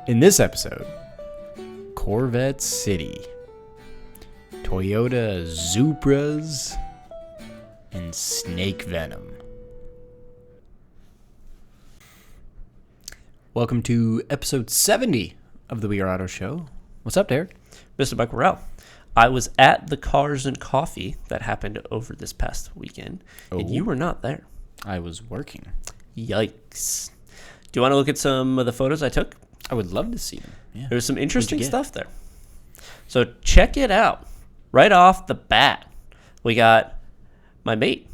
In this episode, Corvette City, Toyota Supras, and snake venom. Welcome to episode 70 of the We Are Auto Show. What's up, Derek? Mr. Michael Rao. I was at the Cars and Coffee that happened over this past weekend, and you were not there. I was working. Yikes. Do you want to look at some of the photos I took? I would love to see them. Yeah. There's some interesting stuff there. So check it out. Right off the bat, we got my mate.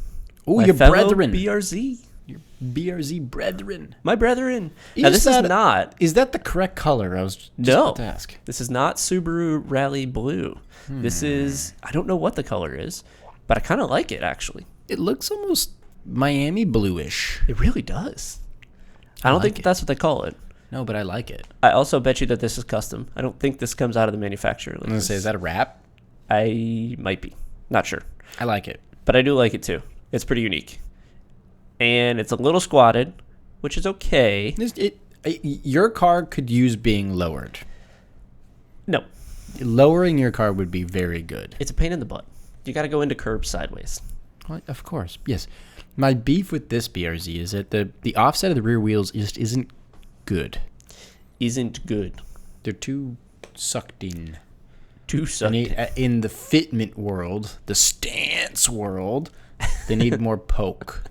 Oh, my your fellow brethren. BRZ. Your BRZ brethren. My brethren. Now, this is not... Is that the correct color? I was just about to ask. This is not Subaru Rally Blue. This is... I don't know what the color is, but I kind of like it, actually. It looks almost Miami bluish. It really does. I don't think that's what they call it. No, but I like it. I also bet you that this is custom. I don't think this comes out of the manufacturer. I'm going to say, is that a wrap? I might be. Not sure. I like it. But I do like it, too. It's pretty unique. And it's a little squatted, which is okay. Your car could use being lowered. No. Lowering your car would be very good. It's a pain in the butt. You got to go into curbs sideways. Well, of course, yes. My beef with this BRZ is that the offset of the rear wheels just isn't good. Isn't good. They're too sucked in. Too sucked in. In the fitment world, the stance world, they need more poke.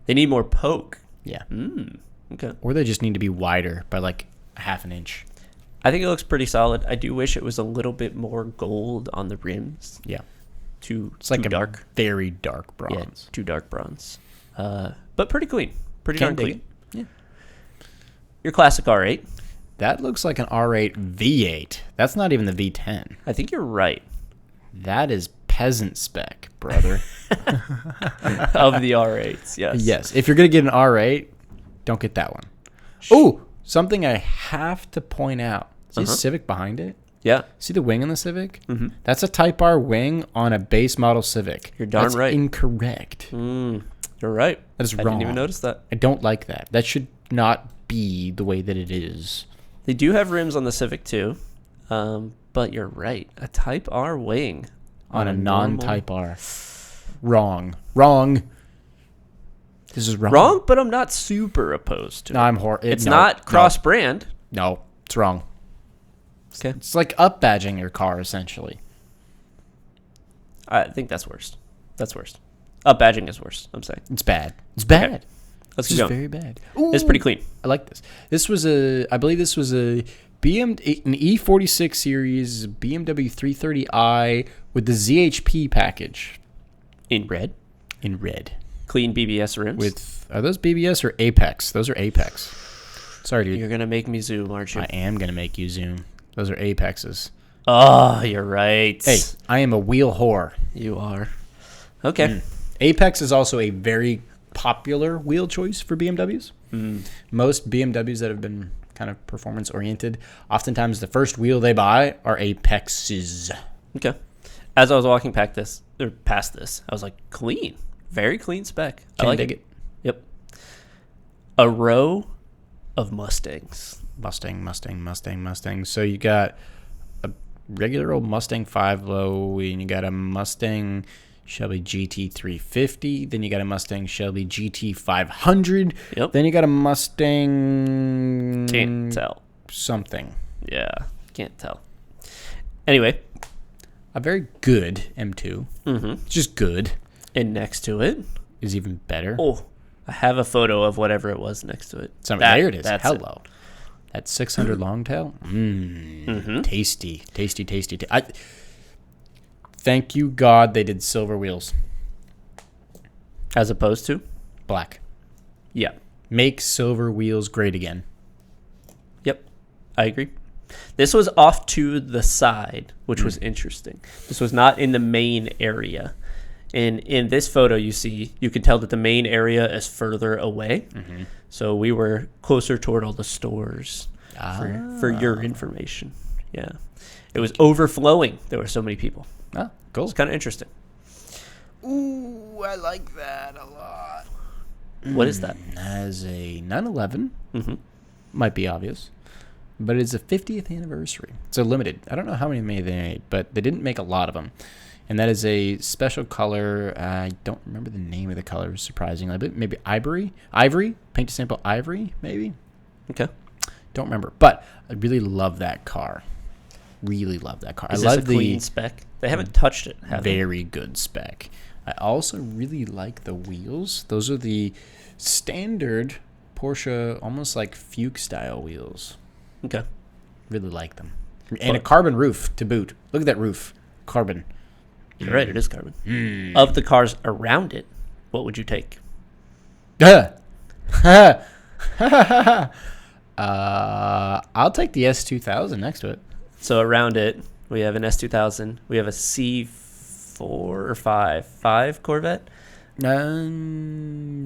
They need more poke. Yeah. Okay. Or they just need to be wider by like a half an inch. I think it looks pretty solid. I do wish it was a little bit more gold on the rims. Yeah. It's like too a dark. Very dark bronze. Yeah, too dark bronze. But pretty clean. Pretty darn clean. Yeah. Your classic R8. That looks like an R8 V8. That's not even the V10. I think you're right. That is peasant spec, brother. Of the R8s, yes. Yes. If you're going to get an R8, don't get that one. Oh, something I have to point out. See the Civic behind it? Yeah. See the wing on the Civic? Mm-hmm. That's a Type R wing on a base model Civic. You're darn right. That's incorrect. You're right. That is wrong. I didn't even notice that. I don't like that. That should not be the way that it is. They do have rims on the Civic too, but you're right. A Type R wing on a non-Type R. Wrong. This is wrong. Wrong, but I'm not super opposed to it. No, I'm horrible. It's not cross-brand. No, it's wrong. Okay. It's like up-badging your car, essentially. I think that's worse. Up badging is worse, I'm saying. It's bad. It's bad. Okay. Let's It's go. very bad. It's pretty clean. I like this. I believe this was an E46 series BMW 330i with the ZHP package. In red. Clean Clean BBS rims. Are those BBS or Apex? Those are Apex. Sorry, dude. You're going to make me zoom, aren't you? I am going to make you zoom. Those are Apexes. Oh, you're right. Hey, I am a wheel whore. You are. Okay. Apex is also a very popular wheel choice for BMWs. Most BMWs that have been kind of performance oriented, oftentimes the first wheel they buy are Apexes. Okay. As I was walking past this, I was like, clean. Very clean spec. I like dig it. Yep. A row of Mustangs. Mustang. So you got a regular old Mustang 5-low, and you got a Mustang Shelby GT 350. Then you got a Mustang Shelby GT 500. Yep. Then you got a Mustang... Can't tell. Something. Yeah, can't tell. Anyway. A very good M2. Mm-hmm. Just good. And next to it is even better. Oh, I have a photo of whatever it was next to it. There it is. Hello. It. That 600 Longtail. Tasty. Thank you, God, they did silver wheels. As opposed to? Black. Yeah. Make silver wheels great again. Yep. I agree. This was off to the side, which was interesting. This was not in the main area. And in this photo you can tell that the main area is further away. Mm-hmm. So we were closer toward all the stores for your information. Yeah. It was overflowing. There were so many people. Oh, cool. It's kind of interesting. Ooh, I like that a lot. What is that? As a 911, might be obvious. but it's a 50th anniversary. So limited. I don't know how many they made, but they didn't make a lot of them. And that is a special color. I don't remember the name of the color, surprisingly. But maybe ivory? Paint to sample ivory, maybe? Okay. Don't remember. But I really love that car. Really love that car. Is I this love a clean spec? They haven't touched it, have they? Very good spec. I also really like the wheels. Those are the standard Porsche, almost like Fuchs style wheels. Okay. Really like them. And a carbon roof to boot. Look at that roof. Carbon. You're right, it is carbon. Of the cars around it, what would you take? I'll take the S2000 next to it. So around it, we have an S2000. We have a C4 or 5 Corvette.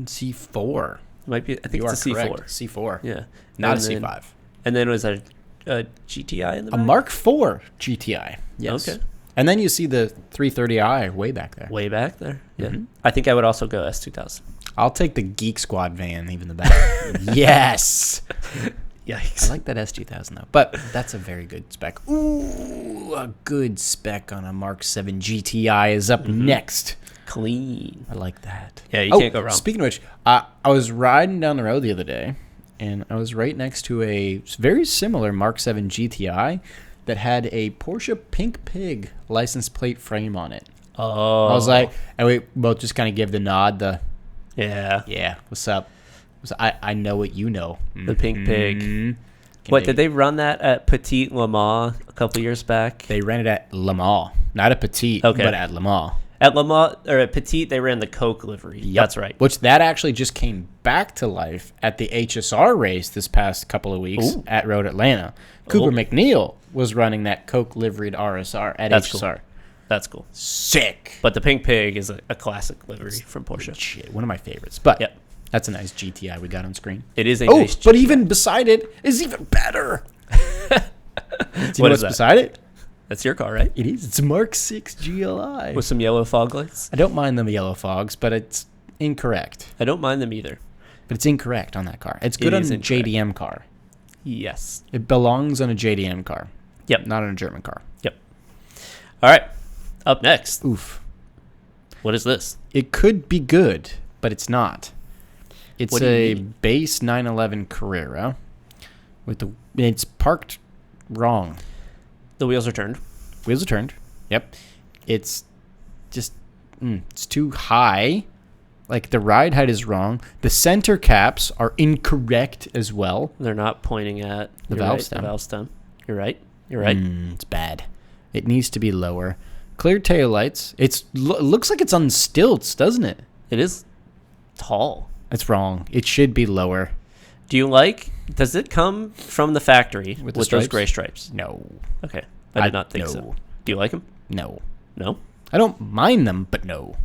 C4. Might be. I think You it's a are C4. correct. C4. Yeah, Not And a then- C5. And then was a GTI in the A back? Mark IV GTI. Yes. Okay. And then you see the 330i way back there. Way back there. Yeah. Mhm. I think I would also go S2000. I'll take the Geek Squad van, even the back. Yes. Yikes. I like that S2000 though, but that's a very good spec. Ooh, a good spec on a Mark 7 GTI is up next. Clean. I like that. Yeah, you can't go wrong. Speaking of which, I was riding down the road the other day, and I was right next to a very similar Mark 7 GTI that had a Porsche Pink Pig license plate frame on it. Oh. I was like, and we both just kind of give the nod, yeah. what's up? I know what you know. The Pink Pig. Mhm. What, did they run that at Petit Le Mans a couple years back? They ran it at Le Mans. Not at Petit, Okay. but at Le Mans. At Le Mans, or at Petit, they ran the Coke livery. Yep. That's right. Which that actually just came back to life at the HSR race this past couple of weeks Ooh. at Road Atlanta. Cooper Oh. McNeil was running that Coke liveried RSR at That's HSR. cool. That's cool. Sick. But the Pink Pig is a classic livery from Porsche. Shit, one of my favorites. But Yep. that's a nice GTI we got on screen. It is a Oh, nice but GTI. even beside it is even better. Do you know What what's is that? beside it? That's your car, right? It is. It's a Mark 6 GLI. With some yellow fog lights. I don't mind them yellow fogs, but it's incorrect. I don't mind them either. But it's incorrect on that car. It's good It on is a incorrect. JDM car. Yes. It belongs on a JDM car. Yep. Not on a German car. Yep. All right. Up next. Oof. What is this? It could be good, but it's not. It's What do you a mean? base 911 Carrera it's parked wrong. The wheels are turned. Wheels are turned. Yep. It's just it's too high. Like the ride height is wrong. The center caps are incorrect as well. They're not pointing at The you're valve right, stem. The valve stem. You're right. You're right. It's bad. It needs to be lower. Clear taillights. It looks like it's on stilts, doesn't it? It is tall. That's wrong. It should be lower. Do you like? Does it come from the factory With with, the those stripes? gray stripes? No. Okay, I did not think no. so. Do you like them? No. No, I don't mind them, but no.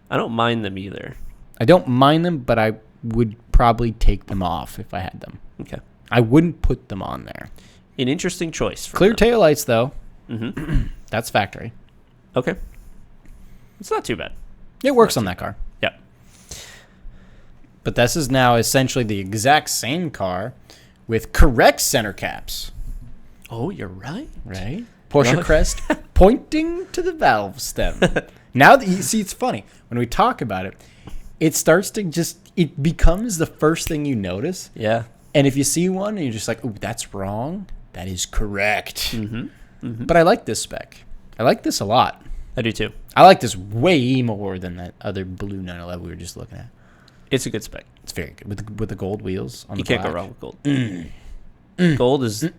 I don't mind them either. I don't mind them, but I would probably take them off if I had them. Okay, I wouldn't put them on there. an interesting choice. Clear taillights, though. Mm-hmm. That's factory. Okay, it's not too bad. It works on that car. Yeah. But this is now essentially the exact same car with correct center caps. Oh, you're right. Right? Porsche Right. crest pointing to the valve stem. Now that you see, it's funny. When we talk about it, it starts to it becomes the first thing you notice. Yeah. And if you see one and you're just like, ooh, that's wrong, that is correct. Mm-hmm. Mm-hmm. But I like this spec. I like this a lot. I do too. I like this way more than that other blue 911 we were just looking at. It's a good spec. It's very good. With the gold wheels on You the can't black. go wrong with gold. Gold is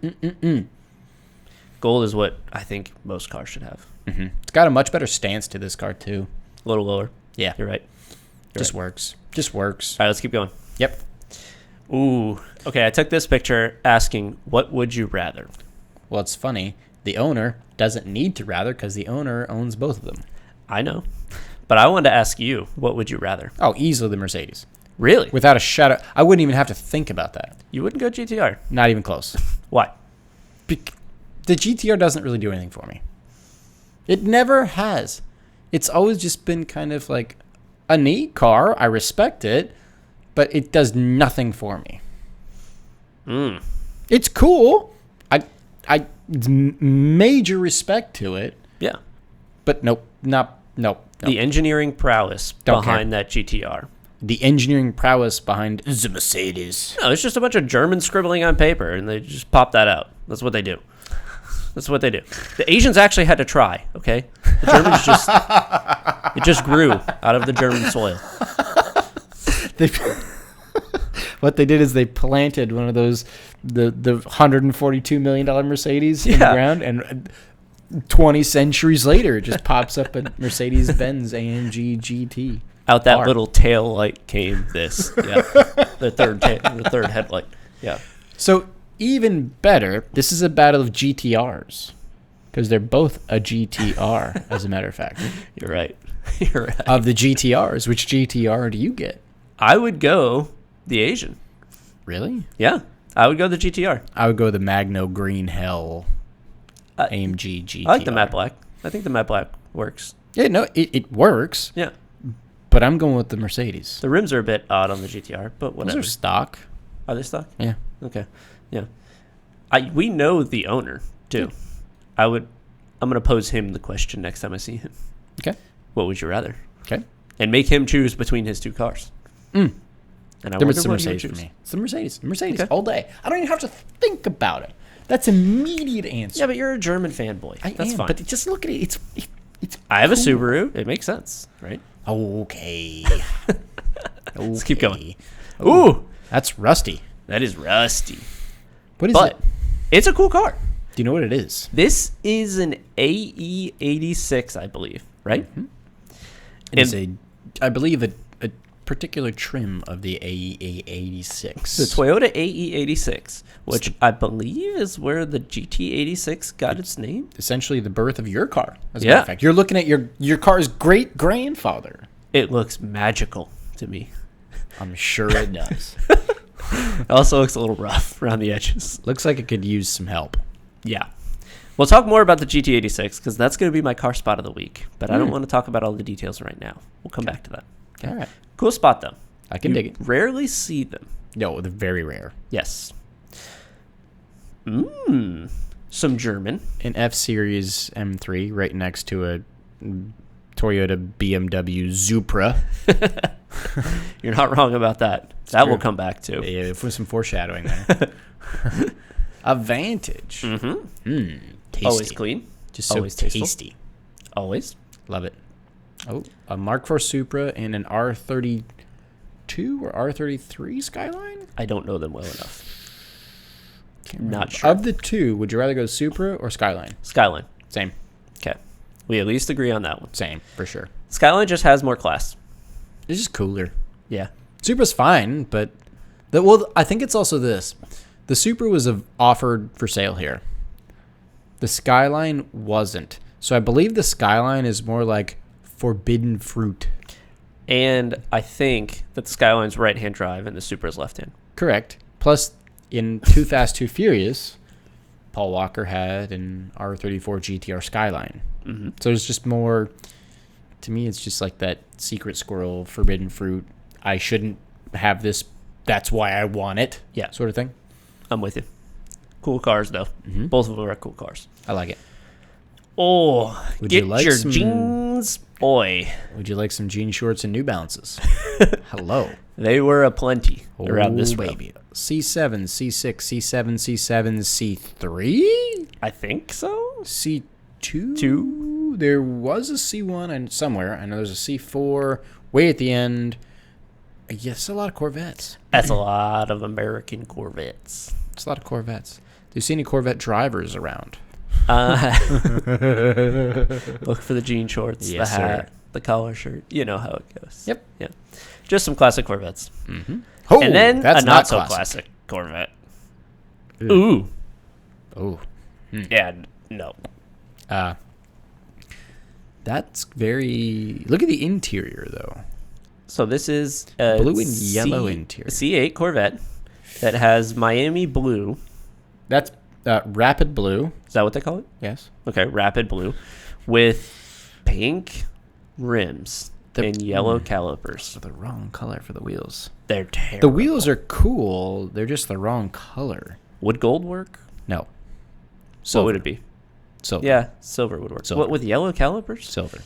gold is what I think most cars should have. Mm-hmm. It's got a much better stance to this car, too. A little lower. Yeah. You're right. Just works. Just works. All right, let's keep going. Yep. Ooh. Okay, I took this picture asking, what would you rather? Well, it's funny. The owner doesn't need to rather because the owner owns both of them. I know. But I wanted to ask you, what would you rather? Oh, easily the Mercedes. Really? Without a shadow. I wouldn't even have to think about that. You wouldn't go GTR? Not even close. Why? The GTR doesn't really do anything for me. It never has. It's always just been kind of like a neat car. I respect it, but it does nothing for me. It's cool. major respect to it, Yeah. but nope. The engineering prowess Don't behind care. that GTR. The enginening prowess behind the Mercedes. No, it's just a bunch of Germans scribbling on paper, and they just pop that out. That's what they do. That's what they do. The Asians actually had to try, okay? The Germans just... It just grew out of the German soil. They, what they did is they planted one of those, the $142 million Mercedes in the Yeah. ground, and 20 centuries later, it just pops up a Mercedes-Benz AMG GT. Out that R. little tail light came this. Yeah. the third headlight. Yeah. So even better, this is a battle of GTRs, because they're both a GTR, as a matter of fact. You're right. You're right. Of the GTRs, which GTR do you get? I would go the Asian. Really? Yeah. I would go the GTR. I would go the Magno Green Hell AMG GTR. I like the matte black. I think the matte black works. Yeah, no, it works, Yeah. but I'm going with the Mercedes. The rims are a bit odd on the GTR, but whatever. Those are stock. Are they stock? Yeah. Okay. Yeah. We know the owner too. I'm gonna pose him the question next time I see him. Okay. What would you rather? Okay. And make him choose between his two cars. Mm. And I Then wonder it's the what he would Mercedes for choose. me. It's the Mercedes. Mercedes Okay. all day. I don't even have to think about it. That's immediate answer. Yeah, but you're a German fanboy. That's am, fine. but just look at it. It's I have a cool. Subaru. It makes sense, right? Okay. Let's keep going. Ooh, Ooh, that's rusty. that is rusty. What is But it? it's a cool car. Do you know what it is? This is an AE86, I believe, right? It is I believe, a particular trim of the AE86. The Toyota AE86, which I believe is where the GT86 got its name. Essentially the birth of your car. As a Yeah. matter of fact, you're looking at your car's great grandfather. It looks magical to me. I'm sure it does. It also looks a little rough around the edges. Looks like it could use some help. Yeah. We'll talk more about the GT86 because that's going to be my car spot of the week. But I don't want to talk about all the details right now. We'll come back to that. All right. Cool spot, though. I can dig it. Rarely see them. No, they're very rare. Yes. Some German. An F-Series M3 right next to a Toyota BMW Supra. You're not wrong about that. That true. will come back to. Yeah, for some foreshadowing there. A Vantage. Mm-hmm. Tasty. Always clean. Just so always tasteful. tasty. Always. Love it. Oh, a Mark IV Supra and an R32 or R33 Skyline? I don't know them well enough. Can't Not remember. sure. Of the two, would you rather go Supra or Skyline? Skyline. Same. Okay. We at least agree on that one. Same, for sure. Skyline just has more class. It's just cooler. Yeah. Supra's fine, but I think it's also this. The Supra was offered for sale here. The Skyline wasn't. So I believe the Skyline is more like forbidden fruit. And I think that the Skyline's right-hand drive and the Supra's left-hand. Correct. Plus, in Too Fast, Too Furious, Paul Walker had an R34 GTR Skyline. Mm-hmm. So it's just more, to me, it's just like that secret squirrel, forbidden fruit. I shouldn't have this. That's why I want it. Yeah. Sort of thing. I'm with you. Cool cars, though. Mm-hmm. Both of them are cool cars. I like it. Oh, Would get you like your some- jeans, boy. Would you like some jean shorts and New Balances? Hello. They were aplenty around this road. baby. C7, C6, C7, C7, C3? I think so. C2? Two? There was a C1 and somewhere. I know there's a C4 way at the end. Yes, a lot of Corvettes. That's a lot of American Corvettes. It's a lot of Corvettes. Do you see any Corvette drivers around? Look for the jean shorts, Yes, the hat, sir. the collar shirt. You know how it goes. Yep. Yeah. Just some classic Corvettes. Mm-hmm. Oh, and then that's a not so classic Corvette. Ooh. Oh. Yeah, no. That's very... Look at the interior, though. So this is a Blue and yellow interior. C8 Corvette that has Miami blue. That's Rapid Blue. Is that what they call it? Yes. Okay, Rapid blue with pink rims and yellow calipers. The wrong color for the wheels. They're terrible. The wheels are cool. They're just the wrong color. Would gold work? No. What would it be? Silver. Yeah, silver would work. Silver. What, with yellow calipers? Silver.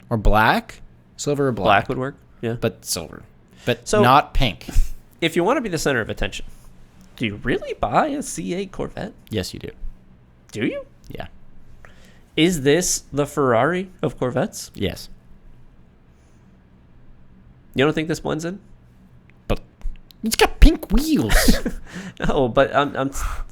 Or black. Silver or black. Black would work. Yeah. But silver. But So- not pink. If you want to be the center of attention, do you really buy a C8 Corvette? Yes, you do. Do you? Yeah. Is this the Ferrari of Corvettes? Yes. You don't think this blends in? But it's got pink wheels. No, but I'm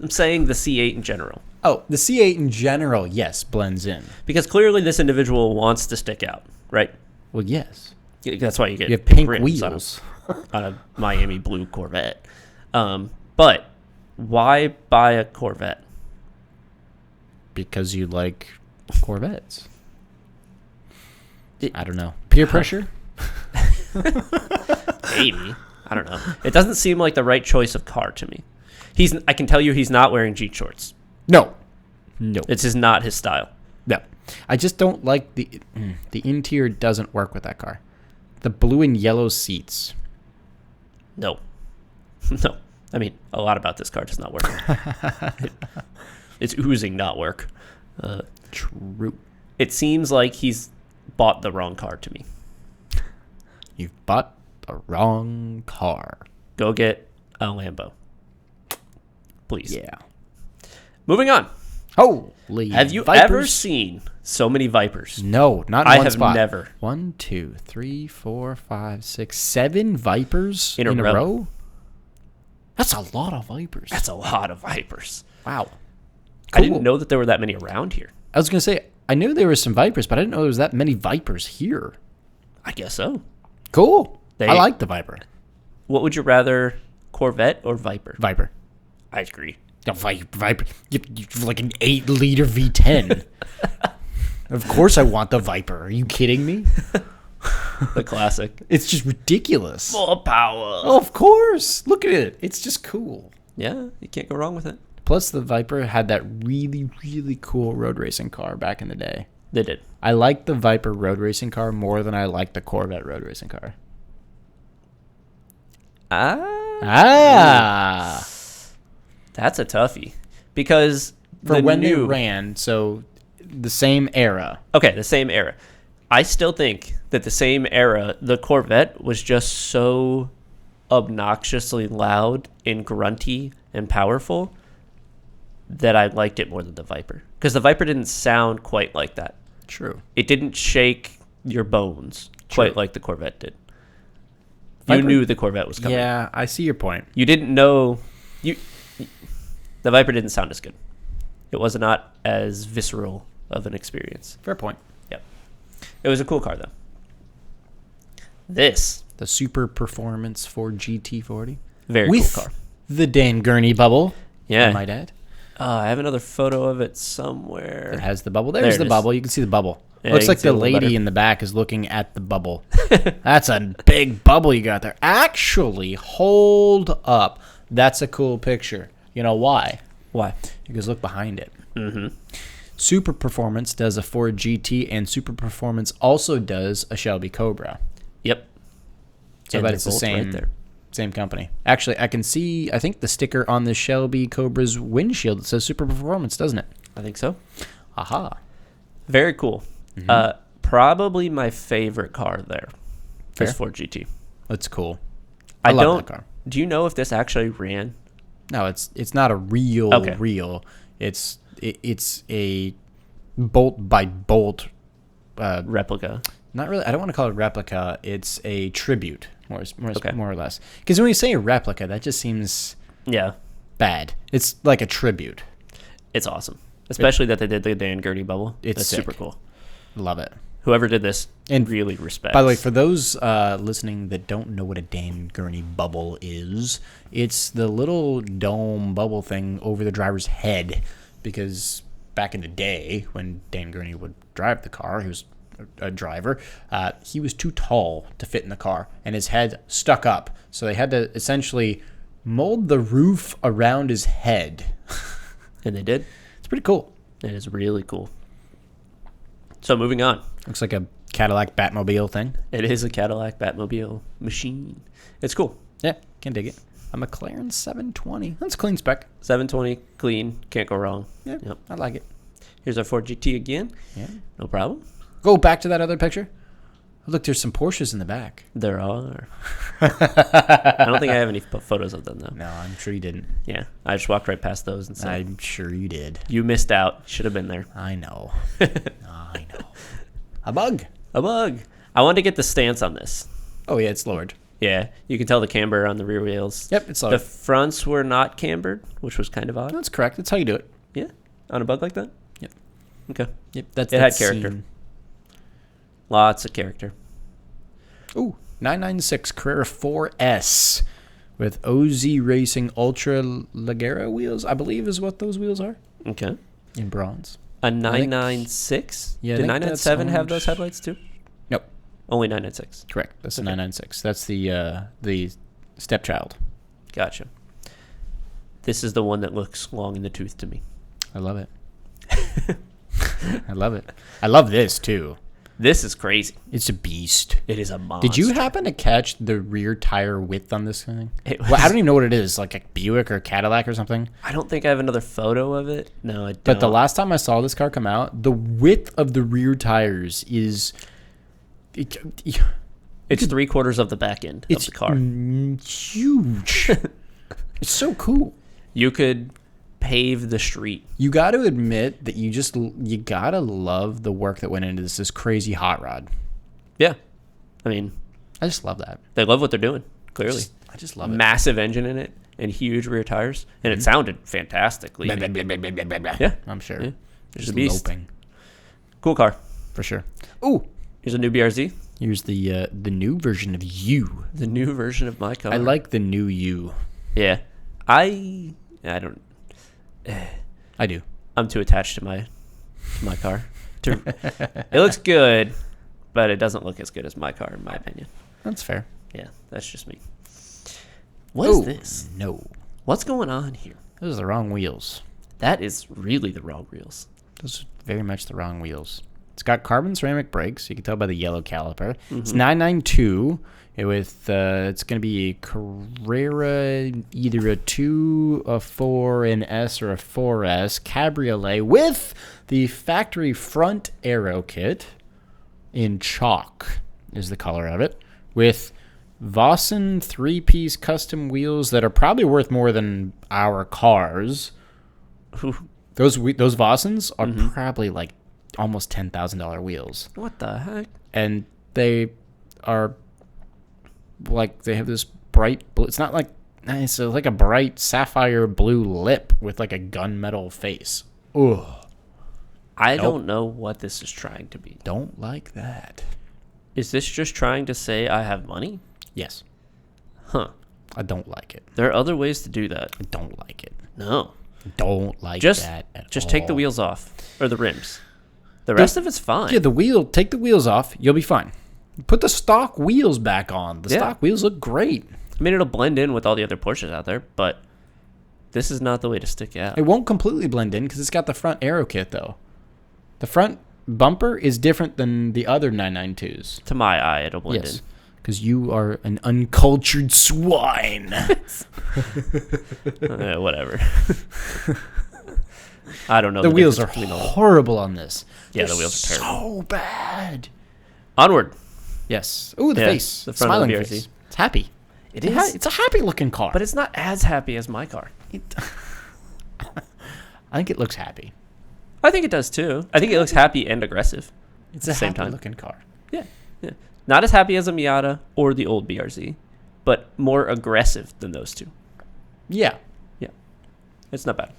saying the C8 in general. Oh, the C8 in general, yes, blends in. Because clearly this individual wants to stick out, right? Well, yes. That's why you get You have pink rims wheels. on a Miami blue Corvette. But why buy a Corvette? Because you like Corvettes. I don't know. Peer pressure? Maybe. I don't know. It doesn't seem like the right choice of car to me. I can tell you he's not wearing jean shorts. No. No. It's just not his style. No. I just don't like the interior doesn't work with that car. The blue and yellow seats. No. No. I mean, a lot about this car does not work. It's oozing not work. True. It seems like he's bought the wrong car to me. You've bought the wrong car. Go get a Lambo. Please. Yeah. Moving on. Holy Have you Vipers? ever seen so many Vipers? No, not in I one have spot. never. 1, 2, 3, 4, 5, 6, 7 Vipers In a row. That's a lot of Vipers. That's a lot of Vipers. Wow. I didn't Cool. know that there were that many around here. I was going to say, I knew there were some Vipers, but I didn't know there was that many Vipers here. I guess so. Cool. They- I like the Viper. What would you rather, Corvette or Viper? Viper. I agree. The Viper. You like an 8-liter V10. Of course I want the Viper. Are you kidding me? The classic. It's just ridiculous. Full power. Oh, of course. Look at it. It's just cool. Yeah, you can't go wrong with it. Plus, the Viper had that really, really cool road racing car back in the day. They did. I like the Viper road racing car more than I like the Corvette road racing car. Ah. That's a toughie. Because For the when new... they ran, so the same era. Okay, the same era. I still think that the same era, the Corvette was just so obnoxiously loud and grunty and powerful that I liked it more than the Viper. Because the Viper didn't sound quite like that. True. It didn't shake your bones True. quite like the Corvette did. Viper- You knew the Corvette was coming. Yeah, I see your point. You didn't know... The Viper didn't sound as good. It was not as visceral of an experience. Fair point. Yep. It was a cool car, though. This, The Super Performance Ford GT40. very With cool car. the Dan Gurney bubble. Yeah. I might add. I have another photo of it somewhere. It has the bubble. There There's it the is. bubble. You can see the bubble. Yeah, Looks you can like see a the little lady better. in the back is looking at the bubble. That's a big bubble you got there. Actually, hold up. That's a cool picture. You know why? Why? Because look behind it. Mm-hmm. Super Performance does a Ford GT, and Super Performance also does a Shelby Cobra. Yep. So And that they're it's the both same, right there. same company. Actually, I can see, I think the sticker on the Shelby Cobra's windshield that says Super Performance, doesn't it? I think so. Aha. Very cool. Probably my favorite car there Fair. is Ford GT. That's cool. I love don't. that car. Do you know if this actually ran? No, it's not a real Okay. real. It's a bolt by bolt. Replica. Not really. I don't want to call it replica. It's a tribute, more Okay. or less. Because when you say a replica, that just seems Yeah. bad. It's like a tribute. It's awesome. Especially that they did the Dan Gurney bubble. It's That's sick. super cool. Love it. Whoever did this, And really respect. By the way, for those listening that don't know what a Dan Gurney bubble is, it's the little dome bubble thing over the driver's head. Because back in the day, when Dan Gurney would drive the car, he was a driver, he was too tall to fit in the car, and his head stuck up. So they had to essentially mold the roof around his head. And they did. It's pretty cool. It is really cool. So moving on. Looks like a Cadillac Batmobile thing. It is a Cadillac Batmobile machine. It's cool. Yeah, can dig it. A McLaren 720. That's a clean spec. 720, clean, can't go wrong. Yeah, Yep. I like it. Here's our Ford GT again. Yeah. No problem. Go back to that other picture. Look, there's some Porsches in the back. There are. I don't think I have any photos of them, though. No, I'm sure you didn't. Yeah, I just walked right past those and said, I'm sure you did. you missed out. Should have been there. I know. I know. A bug. A bug. I wanted to get the stance on this. Oh, yeah, it's lowered. Yeah, you can tell the camber on the rear wheels. Yep, it's The lowered. fronts were not cambered, which was kind of odd. That's correct. That's how you do it. Yeah, on a bug like that? Yep. Okay. Yep, that's It that had character. scene. Lots of character. Ooh, 996 Carrera 4S with OZ Racing Ultra Leggera wheels, I believe is what those wheels are, Okay. in bronze. A 996? Yeah, I Did think 997 that's have those orange. headlights too? Nope, Only 996. correct. That's the Okay. 996. That's the stepchild. Gotcha. This is the one that looks long in the tooth to me. I love it. I love it. I love this, too. This is crazy. It's a beast. It is a monster. Did you happen to catch the rear tire width on this thing? It Well, I don't even know what it is, like a Buick or Cadillac or something. I don't think I have another photo of it. No, I don't. But the last time I saw this car come out, the width of the rear tires is... It's 3/4 of the back end of It's the car. huge. It's so cool. You could pave the street. You got to admit that you got to love the work that went into this crazy hot rod. Yeah. I mean, I just love that. they love what they're doing, clearly. I just love it. Massive engine in it and huge rear tires. And it sounded fantastically. Yeah, I'm sure. Yeah. Just It's a beast. loping, Cool car. for sure. Ooh, Here's a new BRZ. here's the new version of you. The new version of my car. I like the new you. Yeah. I don't. I do. I'm too attached to my car. It looks good, but it doesn't look as good as my car, in my opinion. That's fair. Yeah, that's just me. What is Ooh, this? No, What's going on here? those are the wrong wheels. That is really the wrong wheels. Those are very much the wrong wheels. It's got carbon ceramic brakes. You can tell by the yellow caliper. Mm-hmm. It's 992 with it's going to be a Carrera, either a 2, a 4, an S, or a 4S Cabriolet with the factory front aero kit in chalk is the color of it, with Vossen 3-piece custom wheels that are probably worth more than our cars. Ooh, Those Vossens are probably like almost $10,000 wheels, what the heck? and they are like they have this bright blue. It's not like it's like a bright sapphire blue lip with like a gunmetal face. Ugh, I Nope. don't know what this is trying to be. don't like that. Is this just trying to say I have money? Yes, Huh. I don't like it. There are other ways to do that. I don't like it. No. Don't like Just that at just all. take the wheels off or the rims. The rest of it's fine. Yeah, take the wheels off. You'll be fine. Put the stock wheels back on. The Yeah. stock wheels look great. I mean, it'll blend in with all the other Porsches out there, but this is not the way to stick out. It won't completely blend in because it's got the front aero kit, though. The front bumper is different than the other 992s. To my eye, it'll blend Yes, because you are an uncultured swine. in. Whatever. I don't know. The wheels are difference between all- horrible on this. Yeah, the They're wheels are terrible. so bad. Onward. Yes. Ooh, the Yeah, face. the front of the Smiling BRZ. face. It's happy. It It's is, it's a happy-looking car. but it's not as happy as my car. I think it looks happy. I think it does too. I think it looks happy and aggressive. It's the a same time. happy-looking car. Yeah, yeah. Not as happy as a Miata or the old BRZ, but more aggressive than those two. Yeah. Yeah, it's not bad.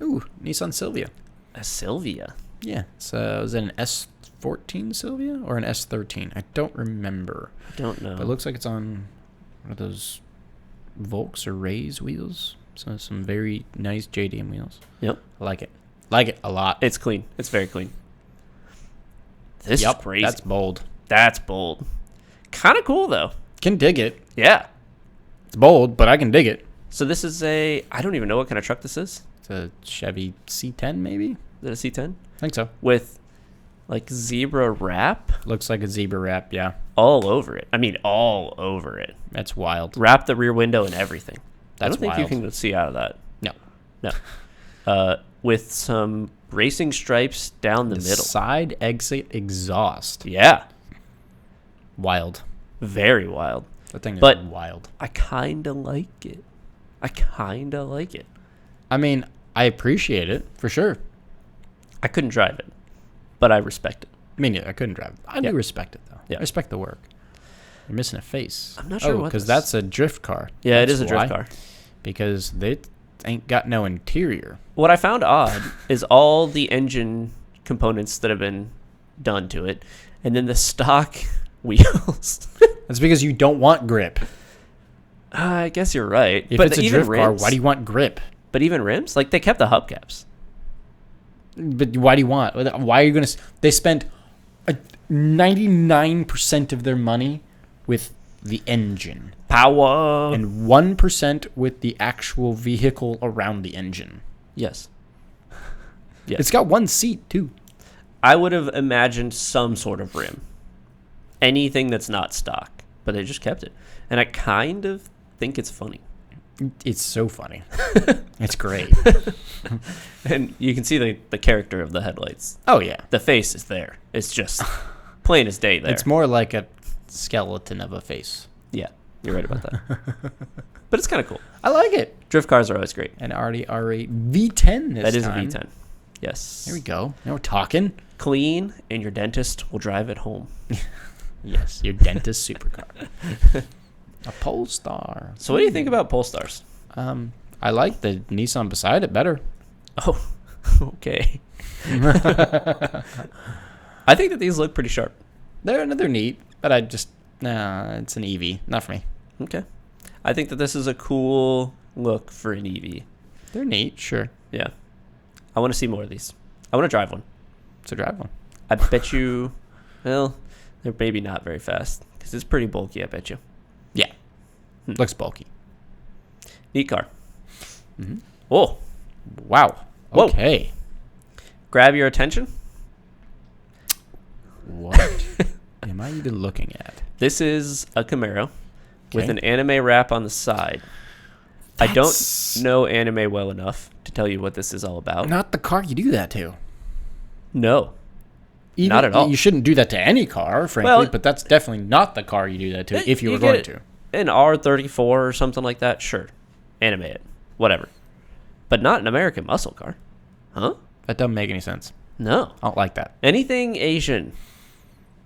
Ooh, Nissan Silvia. A Silvia. Yeah. So is it an S14 Silvia or an S13? I don't remember. I don't know. But it looks like it's on one of those Volks or Rays wheels. So some very nice JDM wheels. Yep. I like it. Like it a lot. It's clean. It's very clean. This is crazy. That's bold. That's bold. Kind of cool though. Can dig it. Yeah. It's bold, but I can dig it. So this is I don't even know what kind of truck this is. It's a Chevy C10 maybe? Is it a C10? I think so. With like zebra wrap Looks like a zebra wrap. Yeah, all over it. I mean, all over it. that's wild. Wrap the rear window and everything. I That's don't think wild. you can see out of that. No, No. With some racing stripes down the middle. side exit exhaust. Yeah. Wild. Very wild. That thing is But- wild. I kind of like it. I mean, I appreciate it for sure. I couldn't drive it, but I respect it. I mean, I couldn't drive it. I Yeah. do respect it though. Yeah. I respect the work. You're missing a face. I'm not sure what because this- that's a drift car. Yeah, it That's is a drift why. car. Because they ain't got no interior. What I found odd is all the engine components that have been done to it, and then the stock wheels. That's because you don't want grip. I guess you're right. If but it's a even drift car, rims, why do you want grip? But even rims, like they kept the hubcaps. But why do you want? Why are you going to? They spent 99% of their money with the engine Power. and 1% with the actual vehicle around the engine. Yes. Yes. It's got one seat too. I would have imagined some sort of rim. Anything that's not stock, but they just kept it. And I kind of think it's funny. It's so funny. It's great. And you can see the character of the headlights. Oh yeah. The face is there. It's just plain as day there. It's more like a skeleton of a face. Yeah, you're right about that. But it's kind of cool. I like it. Drift cars are always great. An Audi R8 V10 this That is time. a V10. Yes. There we go. Now we're talking. Clean, and your dentist will drive it home. Yes, your dentist supercar. A Polestar. So what do you think about Polestars? I like the Nissan beside it better. Oh, okay. I think that these look pretty sharp. They're neat, but it's an EV, not for me. Okay. I think that this is a cool look for an EV. They're neat, sure. Yeah. I want to see more of these. I want to drive one. So drive one. I bet you, well, they're maybe not very fast because it's pretty bulky, I bet you. Yeah. Looks bulky. Neat car. Mm-hmm. Oh, Wow. Whoa. Okay. grab your attention. What am I even looking at? This is a Camaro with Okay. an anime wrap on the side. I That's don't know anime well enough to tell you what this is all about. Not the car you do that to. No. Even, Not at all. You shouldn't do that to any car, frankly, Well, but that's definitely not the car you do that to if you were get going it. to. An R34 or something like that, sure. Animate it. Whatever. But not an American muscle car. Huh? That doesn't make any sense. No. I don't like that. Anything Asian.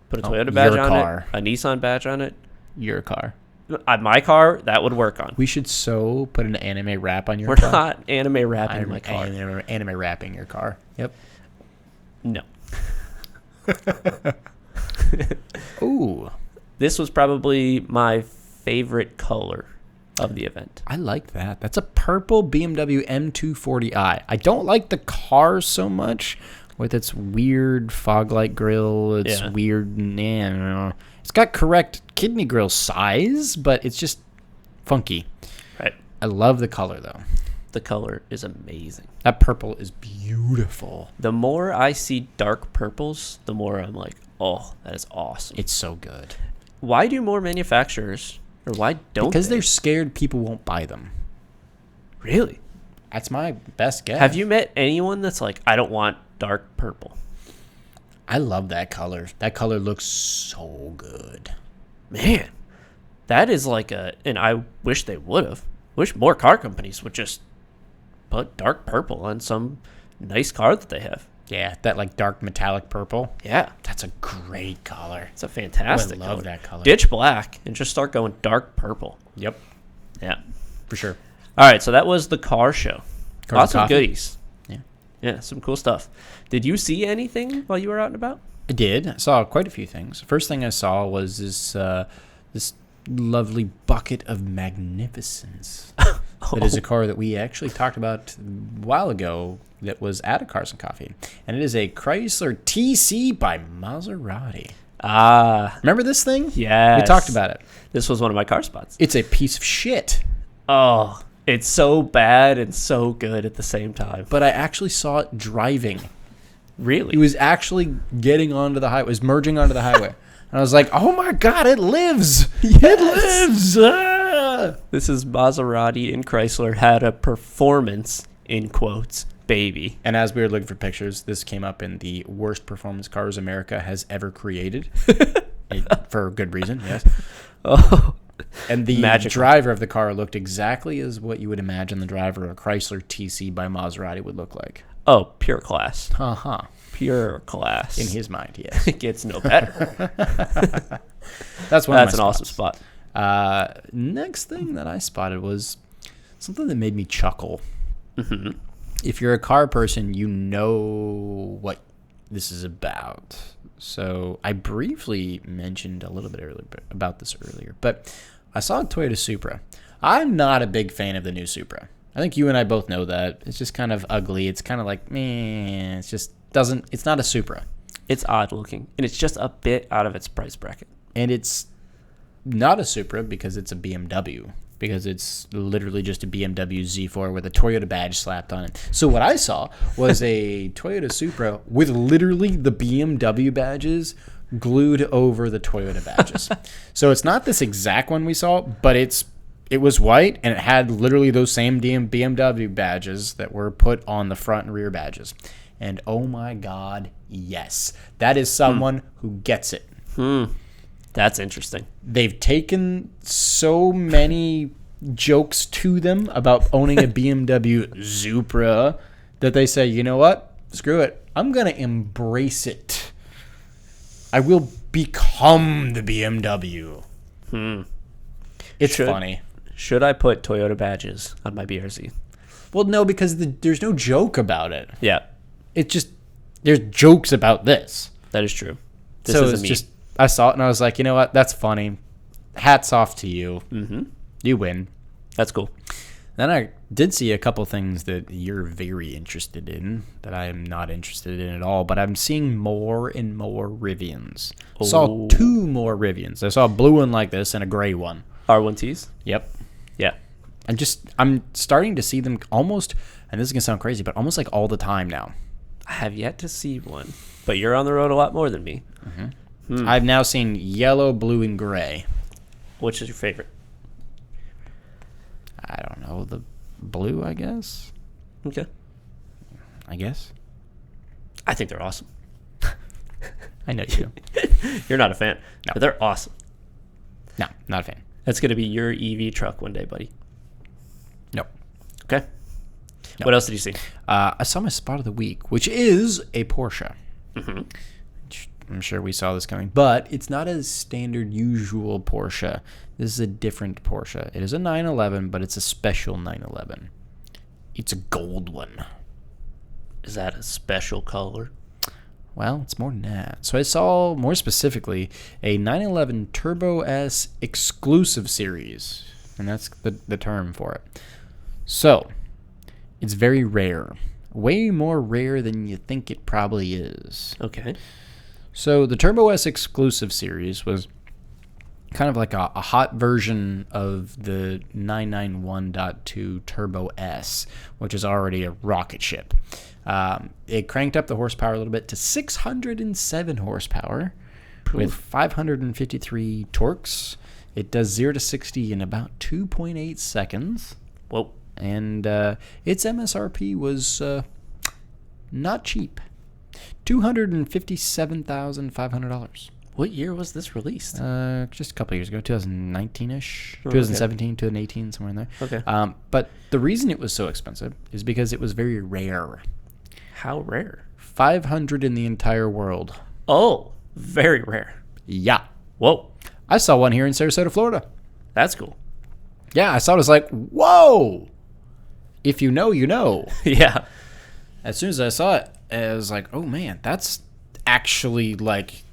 Put a Oh, Toyota badge your on car. it, a Nissan badge on it. Your car. My car, that would work on. We should so put an anime wrap on your We're car. not anime wrapping my car. Anime wrapping your car. Yep. No. Ooh. This was probably my favorite color of the event. I like that. That's a purple BMW M240i. I don't like the car so much with its weird fog light grill. It's Yeah. weird. I don't know. It's got correct kidney grill size, but it's just funky. Right. I love the color though. The color is amazing. That purple is beautiful. The more I see dark purples, the more I'm like, oh, that is awesome. It's so good. Why do more manufacturers, or why don't Because they? they're scared people won't buy them. Really? That's my best guess. Have you met anyone that's like, I don't want dark purple? I love that color. That color looks so good. Man, that is like and I wish they would have. Wish more car companies would just put dark purple on some nice car that they have. Yeah, that like dark metallic purple. Yeah, That's a great color. it's a fantastic I love color. that color. Ditch black and just start going dark purple. Yep, Yeah. for sure. All right, so that was the car show. Cars Lots and of coffee. goodies. Yeah. Yeah, some cool stuff. Did you see anything while you were out and about? I did. I saw quite a few things. First thing I saw was this lovely bucket of magnificence. That is a car that we actually talked about a while ago that was at a Cars and Coffee. And it is a Chrysler TC by Maserati. Ah, Remember this thing? yes. We talked about it. This was one of my car spots. It's a piece of shit. Oh, it's so bad and so good at the same time. But I actually saw it driving Really? He was actually getting onto the highway, was merging onto the highway. And I was like, oh my God, it lives. Yes. It lives. Ah! This is Maserati and Chrysler had a performance, in quotes, baby. And as we were looking for pictures, this came up in the worst performance cars America has ever created. For good reason, yes. Oh, and the magical. driver of the car looked exactly as what you would imagine the driver of a Chrysler TC by Maserati would look like. Oh, pure class. Uh-huh. Pure class. In his mind, yes. It gets no better. That's an awesome spot. Next thing that I spotted was something that made me chuckle. Mm-hmm. If you're a car person, you know what this is about. So I briefly mentioned a little bit earlier about this earlier, but I saw a Toyota Supra. I'm not a big fan of the new Supra. I think you and I both know that. It's just kind of ugly. It's kind of like, meh. It's not a Supra. It's odd looking, and it's just a bit out of its price bracket. And it's not a Supra because it's a BMW. Because it's literally just a BMW Z4 with a Toyota badge slapped on it. So what I saw was a Toyota Supra with literally the BMW badges glued over the Toyota badges. So it's not this exact one we saw, but it was white and it had literally those same BMW badges that were put on the front and rear badges. And oh my God, yes. That is someone who gets it. That's interesting. They've taken so many jokes to them about owning a BMW Supra that they say, you know what? Screw it. I'm going to embrace it. I will become the BMW. It's funny. Should I put Toyota badges on my BRZ? Well, no, because there's no joke about it. Yeah. It's just, there's jokes about this. That is true. So it's just, I saw it and I was like, you know what? That's funny. Hats off to you. Mm-hmm. You win. That's cool. Then I did see a couple things that you're very interested in that I am not interested in at all, but I'm seeing more and more Rivians. Oh. Saw 2 more Rivians. I saw a blue one like this and a gray one. R1Ts? Yep. Yeah. I'm starting to see them almost, and this is going to sound crazy, but almost like all the time now. I have yet to see one, but you're on the road a lot more than me. Mm-hmm. I've now seen yellow, blue, and gray. Which is your favorite? I don't know. The blue, I guess. Okay. I guess. I think they're awesome. I know you. You're not a fan. No. But they're awesome. No, not a fan. That's going to be your EV truck one day, buddy. Nope. Okay. No. What else did you see? I saw my spot of the week, which is a Porsche. Mm-hmm. I'm sure we saw this coming, but it's not a standard, usual Porsche. This is a different Porsche. It is a 911, but it's a special 911. It's a gold one. Is that a special color? Well, it's more than that. So I saw, more specifically, a 911 Turbo S exclusive series, and that's the term for it. So, it's very rare. Way more rare than you think it probably is. Okay. So the Turbo S exclusive series was kind of like a hot version of the 991.2 Turbo S, which is already a rocket ship. It cranked up the horsepower a little bit to 607 horsepower with 553 torques. It does 0 to 60 in about 2.8 seconds. Whoa. And its MSRP was not cheap. $257,500. What year was this released? Just a couple years ago, 2019-ish, Oh, 2017, 2018, somewhere in there. Okay. But the reason it was so expensive is because it was very rare. How rare? 500 in the entire world. Oh, very rare. Yeah. Whoa. I saw one here in Sarasota, Florida. That's cool. Yeah, I saw it. I was like, whoa. If you know, you know. Yeah. As soon as I saw it, I was like, oh, man, that's actually, like,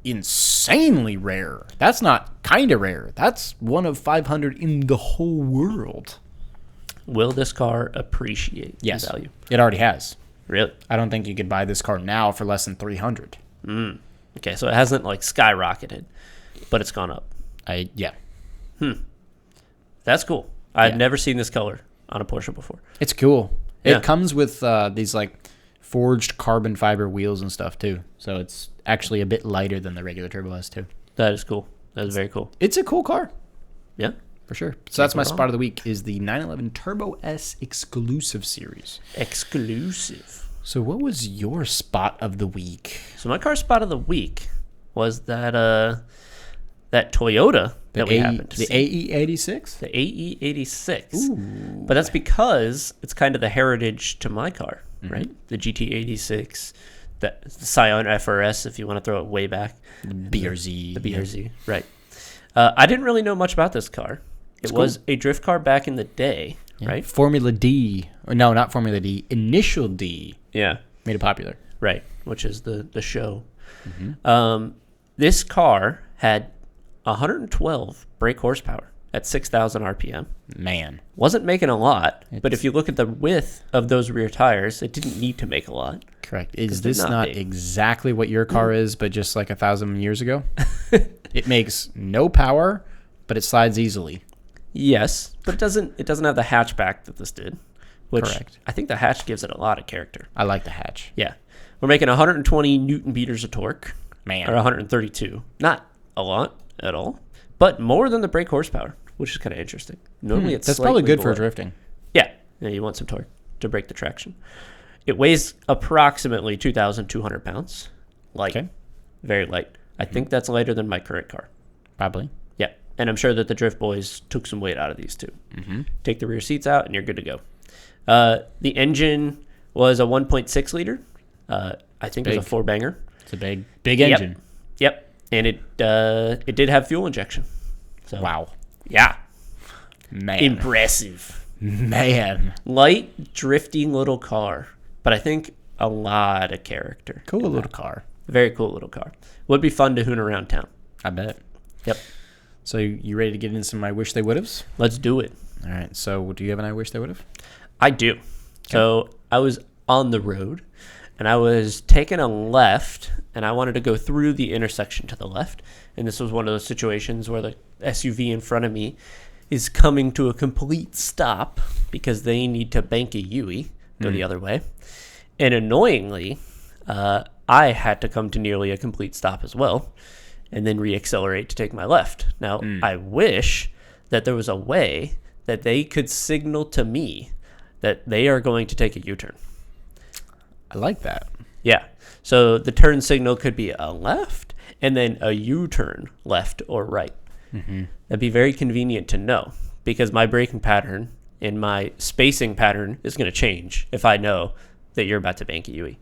insanely rare. That's not kind of rare. That's one of 500 in the whole world. Will this car appreciate in value? It already has. Really? I don't think you could buy this car now for less than 300. Okay, so it hasn't, like, skyrocketed, but it's gone up. Yeah. That's cool. I've never seen this color on a Porsche before. It's cool. Yeah. It comes with these, like, forged carbon fiber wheels and stuff too. So it's actually a bit lighter than the regular Turbo S too. That is cool. That is very cool. It's a cool car. Yeah. For sure. So that's my spot of the week is the 911 Turbo S Exclusive Series. Exclusive. So what was your spot of the week? So my car spot of the week was that Toyota that we happened to see. The AE86? The AE86. Ooh. But that's because it's kind of the heritage to my car, right? The GT86, the Scion FRS, if you want to throw it way back. The BRZ. The BRZ, right. I didn't really know much about this car. It was a drift car back in the day, right? Formula D. No, not Formula D. Initial D. Yeah. Made it popular. Right, which is the show. This car had 112 brake horsepower at 6,000 RPM. Man. Wasn't making a lot, but if you look at the width of those rear tires, it didn't need to make a lot. Correct. Is this not exactly what your car is, but just like 1,000 years ago? It makes no power, but it slides easily. Yes, but it doesn't have the hatchback that this did. Which Correct. I think the hatch gives it a lot of character. I like the hatch. Yeah. We're making 120 Newton meters of torque. Man. Or 132. Not a lot at all, but more than the brake horsepower, which is kind of interesting. Normally it's That's probably good below. for drifting. Yeah. You want some torque to break the traction. It weighs approximately 2,200 pounds. Light. Okay. Very light. I think that's lighter than my current car. Probably. Yeah. And I'm sure that the Drift Boys took some weight out of these too. Take the rear seats out and you're good to go. The engine was a 1.6 liter. I think it was a 4-banger. It's a big engine. Yep. And it did have fuel injection. So Wow. yeah. Man. Impressive. Man. Light, drifting little car, but I think a lot of character. Cool little car. Very cool little car. Would be fun to hoon around town. I bet. Yep. So you ready to get into some I wish they would have? Let's do it. All right. So do you have an I wish they would have? I do. So I was on the road and I was taking a left and I wanted to go through the intersection to the left. And this was one of those situations where the SUV in front of me is coming to a complete stop because they need to bank a Yui, go the other way. And annoyingly, I had to come to nearly a complete stop as well and then reaccelerate to take my left. Now, I wish that there was a way that they could signal to me that they are going to take a U-turn. I like that. Yeah. So the turn signal could be a left and then a U-turn left or right. That'd be very convenient to know because my braking pattern and my spacing pattern is going to change if I know that you're about to bank a Yui.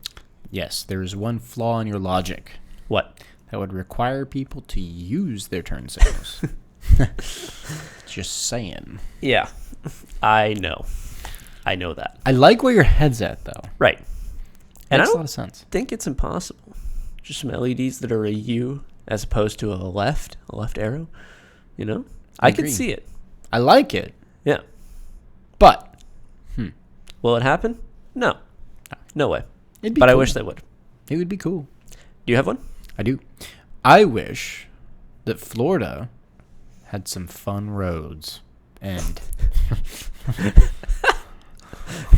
Yes, there is one flaw in your logic. What? That would require people to use their turn signals. Just saying. Yeah, I know. I know that. I like where your head's at, though. Right. And Makes I a lot don't of sense. think it's impossible. Just some LEDs that are a U as opposed to a left arrow. You know? I could agree. see it. I like it, Yeah. but Will it happen? No. No way. it'd be But I cool. wish they would. It would be cool. Do you have one? I do. I wish that Florida had some fun roads. And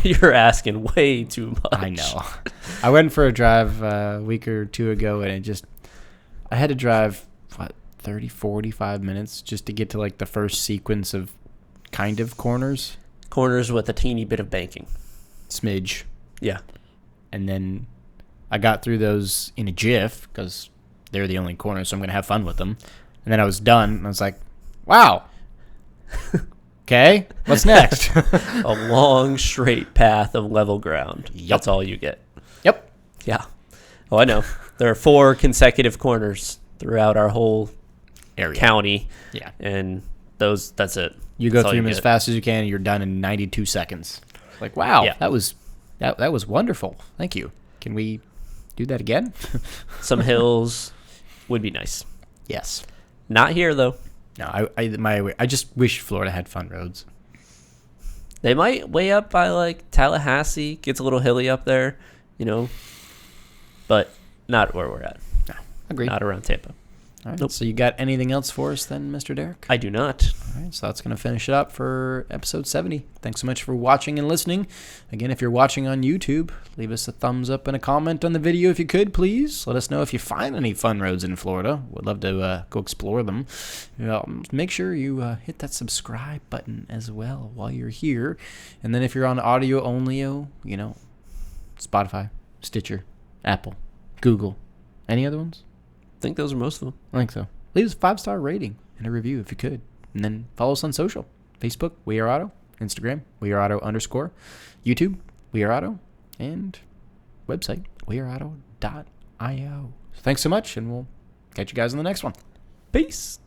You're asking way too much. I know. I went for a drive a week or two ago, and I had to drive, 45 minutes just to get to, like, the first sequence of kind of corners. Corners with a teeny bit of banking. Smidge. Yeah. And then I got through those in a jiff because they're the only corners, so I'm going to have fun with them. And then I was done, and I was like, wow. Okay, what's next? A long, straight path of level ground. Yep. That's all you get. Yep. Yeah. Oh, I know. There are 4 consecutive corners throughout our whole Area. county. Yeah. And that's it. You go That's all through them as get. fast as you can, and you're done in 92 seconds. Like, wow, Yeah. that was wonderful. Thank you. Can we do that again? Some hills would be nice. Yes. Not here, though. No, I just wish Florida had fun roads. They might way up by, like, Tallahassee. Gets a little hilly up there, you know. But not where we're at. No, agreed. Not around Tampa. All right. Nope. So you got anything else for us then, Mr. Derek? I do not. All right. So that's going to finish it up for episode 70. Thanks so much for watching and listening. Again, if you're watching on YouTube, leave us a thumbs up and a comment on the video if you could, please. Let us know if you find any fun roads in Florida. We'd love to go explore them. Make sure you hit that subscribe button as well while you're here. And then if you're on audio only, Spotify, Stitcher, Apple, Google. Any other ones? I think those are most of them. I think so. Leave us a 5-star rating and a review if you could. And then follow us on social. Facebook, We Are Auto. Instagram, We Are Auto _. YouTube, We Are Auto. And website, weareauto.io. Thanks so much, and we'll catch you guys on the next one. Peace.